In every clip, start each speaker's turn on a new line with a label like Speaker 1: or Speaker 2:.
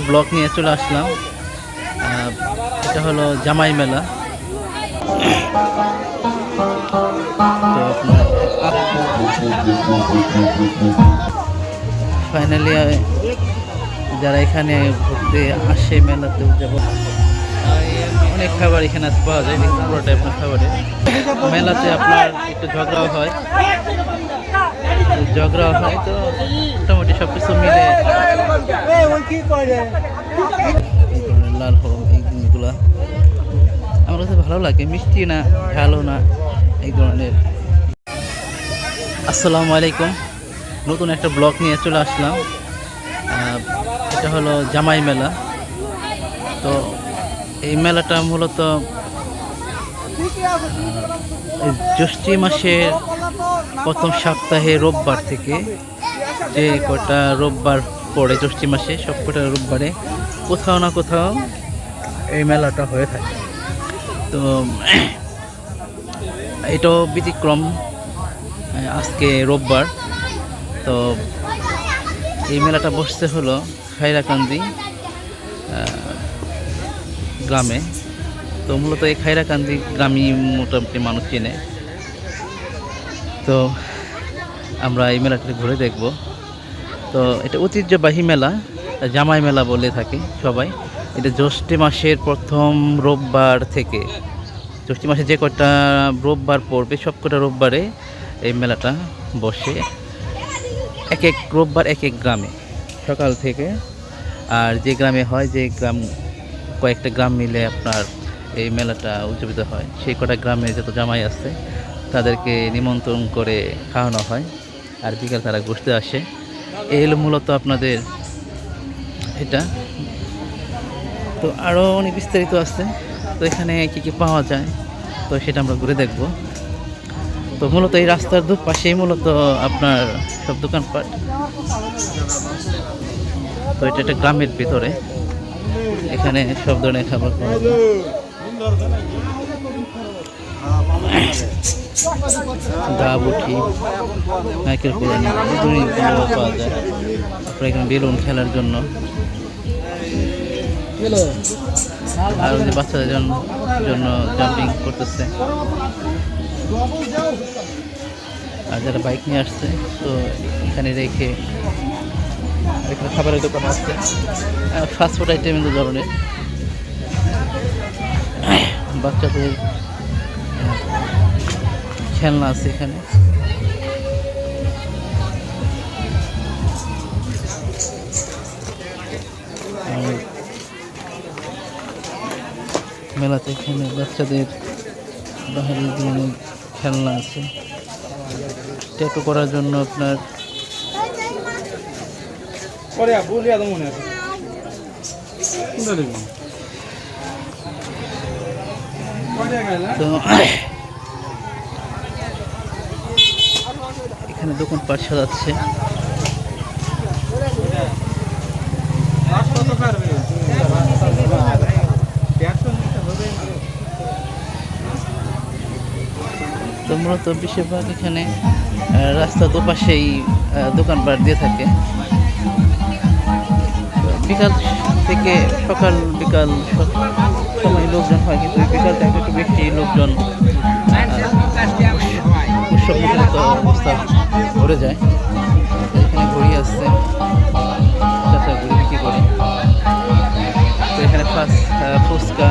Speaker 1: Blog নিয়ে চলে আসলাম। এটা হলো জামাই মেলা। তো ফাইনালি যারা এখানে ঘুরতে আসে মেলাতে যেমন অনেক খাবার এখানে পাওয়া যায়, পুরোটা আপনার খাবারে। মেলাতে আপনার একটু ঝগড়াও হয় তো মোটামুটি সব কিছু মিলে লাল হরম এই জিনিসগুলা আমার কাছে ভালো লাগে, মিষ্টি না ঝালও না এই ধরনের। আসসালামু আলাইকুম, নতুন একটা ব্লগ নিয়ে চলে আসলাম। এটা হলো জামাই মেলা। তো এই মেলাটা মূলত জ্যৈষ্ঠ মাসের প্রথম সপ্তাহে রোববার থেকে, যে কটা রোববার পড়ে জ্যৈষ্ঠ মাসে সব কটা রোববারে কোথাও না কোথাও এই মেলাটা হয়ে থাকে। তো এটাও ব্যতিক্রম, আজকে রোববার। তো এই মেলাটা বসতে হলো খাইরাকান্দি গ্রামে। তো মূলত এই খাইরাকান্দি গ্রামই মোটামুটি মানুষ চেনে। তো আমরা এই মেলাটা ঘুরে দেখব। তো এটা ঐতিহ্যবাহী মেলা, জামাই মেলা বলে থাকে সবাই। এটা জ্যৈষ্ঠ মাসের প্রথম রোববার থেকে, জ্যৈষ্ঠ মাসে যে কটা রোববার পড়বে সব কটা রোববারে এই মেলাটা বসে। এক এক রোববার এক এক গ্রামে সকাল থেকে। আর যে গ্রামে হয়, যে গ্রাম কয়েকটা গ্রাম মিলে আপনার এই মেলাটা উদযাপিত হয়, সেই কটা গ্রামে যত জামাই আছে তাদেরকে নিমন্ত্রণ করে খাওয়ানো হয়। আর বিকাল তারা ঘুরতে আসে। এই হলো মূলত আপনাদের এটা। তো আরও অনেক বিস্তারিত আছে। তো এখানে কী কী পাওয়া যায় তো সেটা আমরা ঘুরে দেখব। তো মূলত এই রাস্তার দুপাশেই মূলত আপনার সব দোকানপাট। তো এটা একটা গ্রামের ভিতরে, এখানে সব ধরনের খাবার পাওয়া যায়। ডাব উঠি, নাইকেল কোরানি পাওয়া যায়। তারপরে এখানে বেলুন খেলার জন্য, আর ওই যে বাচ্চাদের জন্য জাম্পিং করতেছে। আর যারা বাইক নিয়ে আসছে তো এখানে রেখে, এখানে খাবারের দোকান আছে, ফাস্টফুড আইটেম ধরনের। বাচ্চাদের খেলনা আছে এখানে। মেলাতে এখানে বাচ্চাদের বাহারি ধরনের খেলনা আছে। ট্যাটু করার জন্য আপনার তো এখানে দোকানপাট সাজাচ্ছে। তো মূলত বেশিরভাগ এখানে রাস্তা দুপাশেই দোকানপাট দিয়ে থাকে। বিকাল থেকে সকাল বিকাল সময় লোকজন হয়, কিন্তু বিকাল থেকে একটু বেশি লোকজন, উৎসব মুখরিত অবস্থা ভরে যায়। এখানে ঘুরি আসছে, ঘুরি বিক্রি করে। তো এখানে ফুচকা,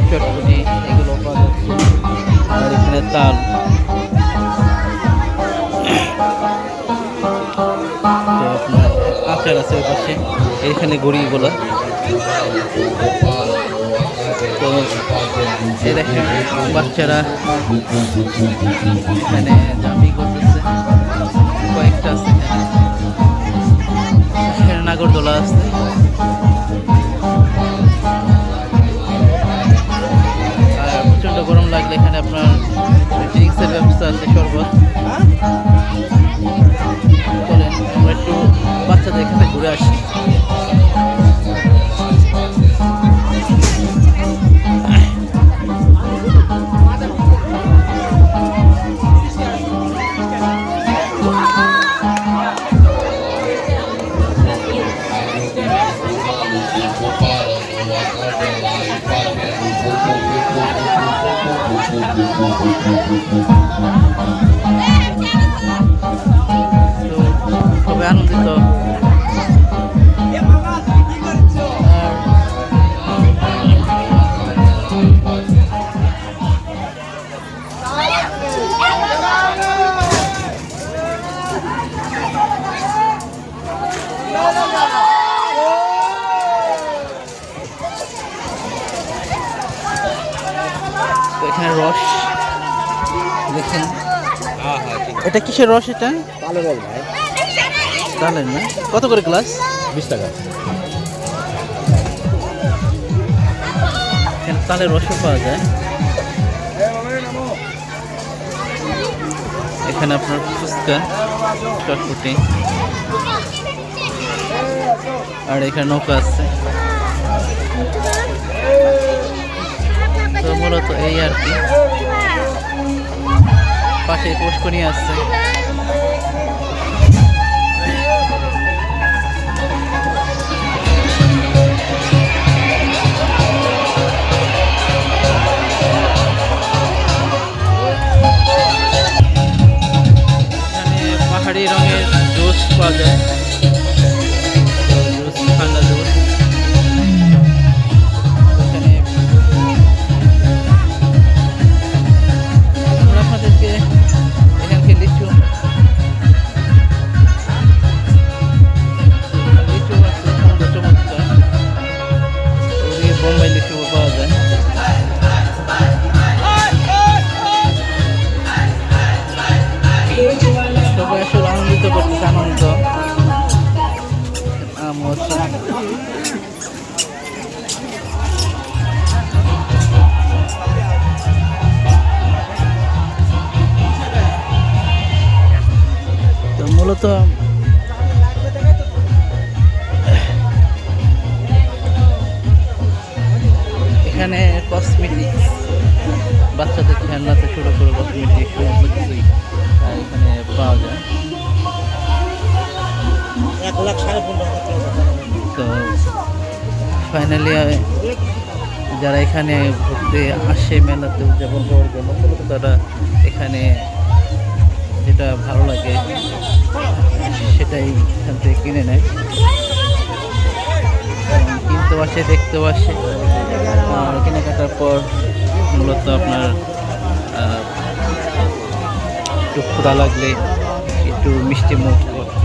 Speaker 1: চটপটি এগুলো পাওয়া যাচ্ছে। আর এখানে তাল, আপনার আচার আছে ওই পাশে। এইখানে গড়িগুলো। তো এই দেখেন বাচ্চারা এখানে জাম্পিং করতেছে, কয়েকটা আছে এখানে নাগরদোলা আছে। আর প্রচণ্ড গরম লাগলে এখানে আপনার ড্রিঙ্কসের ব্যবস্থা আছে, শরবত। চলেন আমরা একটু বাচ্চাদের এখানে ঘুরে আসি। খুবই আনন্দিত। তো এখানে রস দেখেন, এটা কিসের রস? এটা
Speaker 2: তালের রস ভাই,
Speaker 1: তালের না? কত করে গ্লাস?
Speaker 2: 20 টাকা।
Speaker 1: এখানে তালের রসও পাওয়া যায়। এখানে আপনার ফুচকা, চটপটি, আর এখানে নৌকা আছে। তো মূলত এই আর কি, পাশে পুষ্করণী আছে। এখানে পাহাড়ি রঙের জুস পাওয়া যায়, জুস, ঠান্ডা জুস। এখানে আমরা আপনাদেরকে এখানকে লিচু আছে, সুন্দর চমৎকার। ওদিকে বোম্বাই লিচু পাওয়া যায়। সবাই আসলে আনন্দিত করতেছে, আনন্দ তো মূলত এখানে কসমেটিক্স, বাচ্চাদের খেলনাতে শুরু করে কসমেটিক্স সমস্ত কিছুই এখানে পাওয়া যায়।
Speaker 2: 1,15,000
Speaker 1: তো ফাইনালি যারা এখানে ঘুরতে আসে, মেলাতে উদযাপন করার জন্য, মূলত তারা এখানে যেটা ভালো লাগে সেটাই এখান থেকে কিনে নেয়। কিনতেও আসে, দেখতেও আসে, আর কেনাকাটার পর মূলত আপনার একটু ক্ষুধা লাগলে একটু মিষ্টি মুখ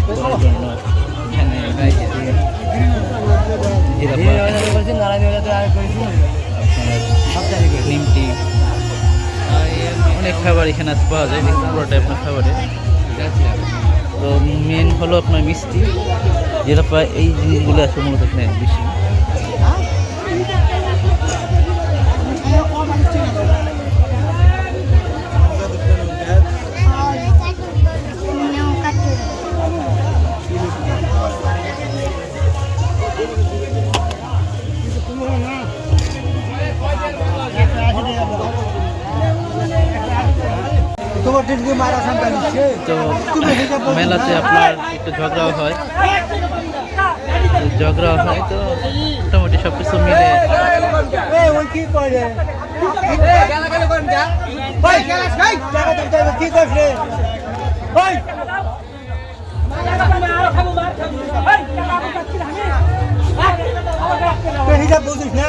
Speaker 1: করার জন্য এখানে নিমটি, অনেক খাবার এখানে পাওয়া যায়, পুরোটাই আপনার খাবারে। তো মেন হলো আপনার মিষ্টি, যেটা প্রায় এই জিনিসগুলো আছে মূলত এখানে বেশি। তো মেলাতে আপনার একটু ঝগড়াও হয়, তো মোটামুটি সব কিছু মিলে
Speaker 3: বুঝিস না,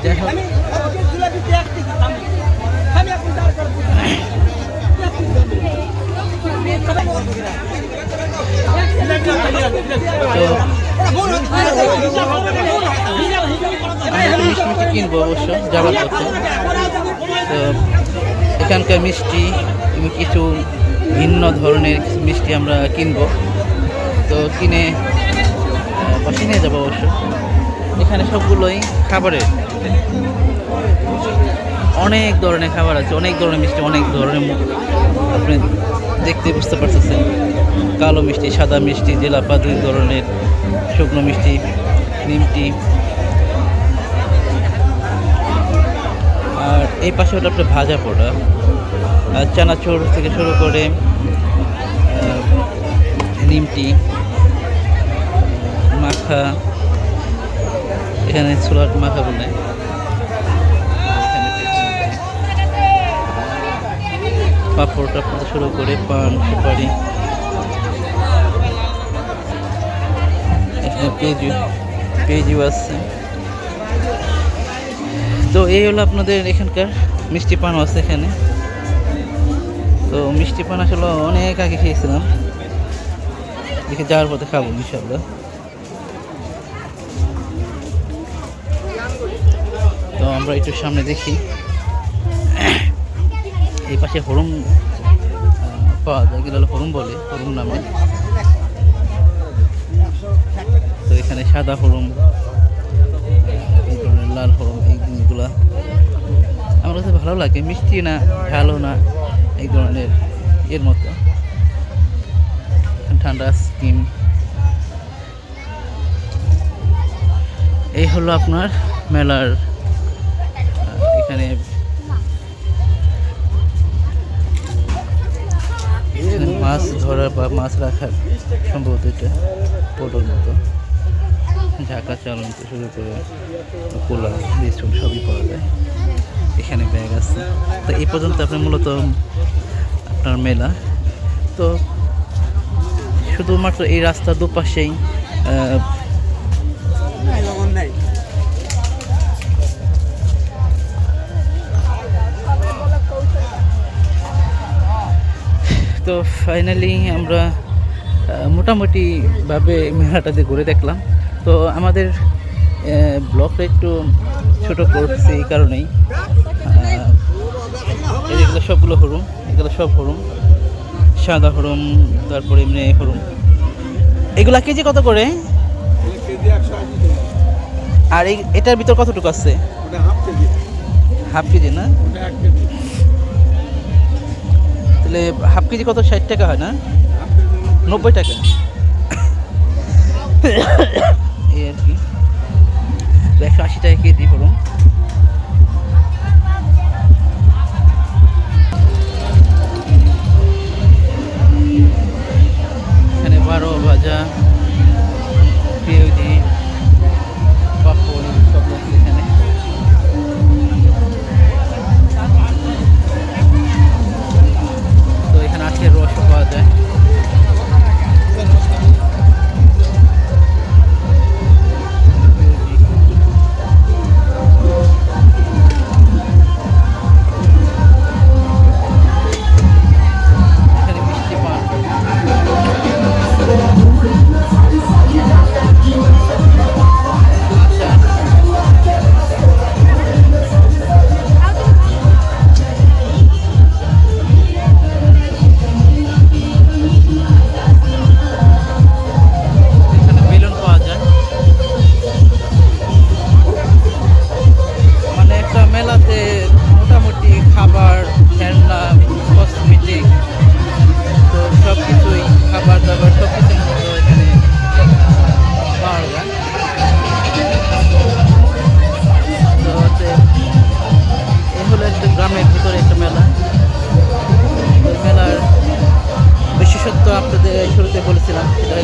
Speaker 1: যাই হোক মিষ্টি কিনবো অবশ্য যাওয়ার পথে। তো এখানকার মিষ্টি এবং কিছু ভিন্ন ধরনের কিছু মিষ্টি আমরা কিনবো, তো কিনে বাসে নিয়ে যাবো অবশ্য। এখানে সবগুলোই খাবারের, অনেক ধরনের খাবার আছে, অনেক ধরনের মিষ্টি, অনেক ধরনের আপনি দেখতে বুঝতে পারতেছেন। কালো মিষ্টি, সাদা মিষ্টি, জেলাপা, 2 ধরনের শুকনো মিষ্টি, নিমটি, আর এই পাশে ওটা আপনার ভাজা পোড়া, চানাচুর থেকে শুরু করে নিমটি, মাখা, এখানে ছোলাট মাখা বলে, পাপড় টাপড় শুরু করে পান সুপারি, এখানে পেঁয়াজু আছে। তো এই হলো আপনাদের এখানকার মিষ্টি পানও আছে এখানে। তো মিষ্টি পান আসলে অনেক আগে খেয়েছিলাম, দেখে যাওয়ার পথে খাবো ইনশাল্লাহ। তো আমরা একটু সামনে দেখি, এই পাশে হরুম পাওয়া যায়, এগুলো হরুম বলে, হরুম নামে। তো এখানে সাদা হরুম, এই ধরনের লাল হরুম, এই জিনিসগুলা আমার কাছে ভালো লাগে, মিষ্টি না ঝালও না, এই ধরনের এর মতো ঠান্ডা স্কিন। এই হলো আপনার মেলার এখানে মাছ ধরার বা মাছ রাখার সম্ভবত এটা পোটোর মতো, ঢাকা চালন থেকে শুরু করে কোলা বিস্কুট সবই পাওয়া যায়। এখানে ব্যাগ আছে। তো এই পর্যন্ত আপনার মূলত আপনার মেলা। তো শুধুমাত্র এই রাস্তার দুপাশেই তো ফাইনালি আমরা মোটামুটিভাবে মেলাটাতে ঘুরে দেখলাম। তো আমাদের ব্লগটা একটু ছোট করছি এই কারণেই, এগুলো সবগুলো হরুম, এগুলো সব হরুম, সাদা হরুম, তারপরে এমনি হরুম। এগুলা কেজি কত করে? আর এটার ভিতর কতটুকু আছে? হাফ কেজি না? তাহলে হাফ কেজি কত? 60 টাকা হয় না? 90 টাকা এই আর কি। 180 টাকা কেজি হরুম। এখানে 12 ভাজা, পেঁয়াজি, পাপড় সব আছে এখানে। তো এখানে আখের রসও পাওয়া যায়।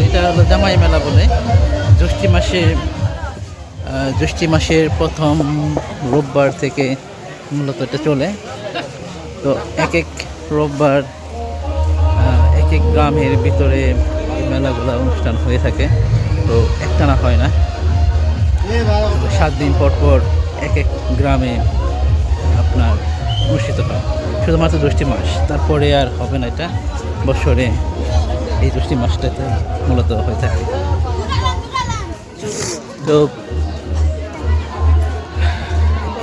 Speaker 1: এটা হলো জামাই মেলা বলে, জ্যৈষ্ঠী মাসের প্রথম রোববার থেকে মূলত এটা চলে। তো এক এক রোববার এক এক গ্রামের ভিতরে এই মেলাগুলো অনুষ্ঠান হয়ে থাকে। তো একটানা হয় না, 7 দিন পর পর এক এক গ্রামে আপনার অনুষ্ঠিত হয়, শুধুমাত্র জ্যৈষ্ঠী মাস, তারপরে আর হবে না। এটা বছরে এই জ্যৈষ্ঠী মাসটাতে মূলত হয়ে থাকে। তো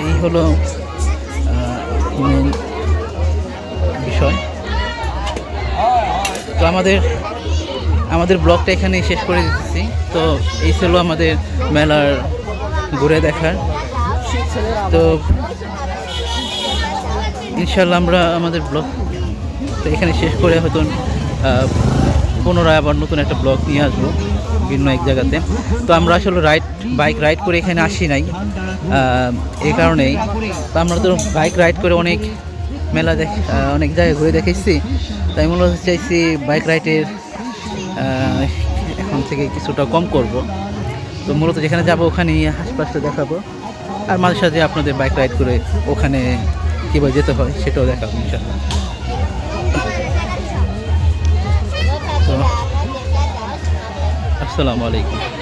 Speaker 1: এই হলো মেন বিষয়। তো আমাদের ব্লগটা এখানে শেষ করে দিতেছি। তো এই ছিল আমাদের মেলার ঘুরে দেখার। তো ইনশাল্লাহ আমরা আমাদের ব্লগ এখানে শেষ করে হয়তো পুনরায় আবার নতুন একটা ব্লগ নিয়ে আসবো ভিন্ন এক জায়গাতে। তো আমরা আসলে বাইক রাইড করে এখানে আসি নাই, এই কারণেই। তো আমরা তো বাইক রাইড করে অনেক মেলা অনেক জায়গায় ঘুরে দেখেছি, তাই মূলত চাইছি বাইক রাইডের এখন থেকে কিছুটা কম করব। তো মূলত যেখানে যাবো ওখানে আশপাশটা দেখাবো, আর মাঝে সাঝে আপনাদের বাইক রাইড করে ওখানে কীভাবে যেতে হয় সেটাও দেখাবো ইনশাআল্লাহ। তো আসসালামু আলাইকুম।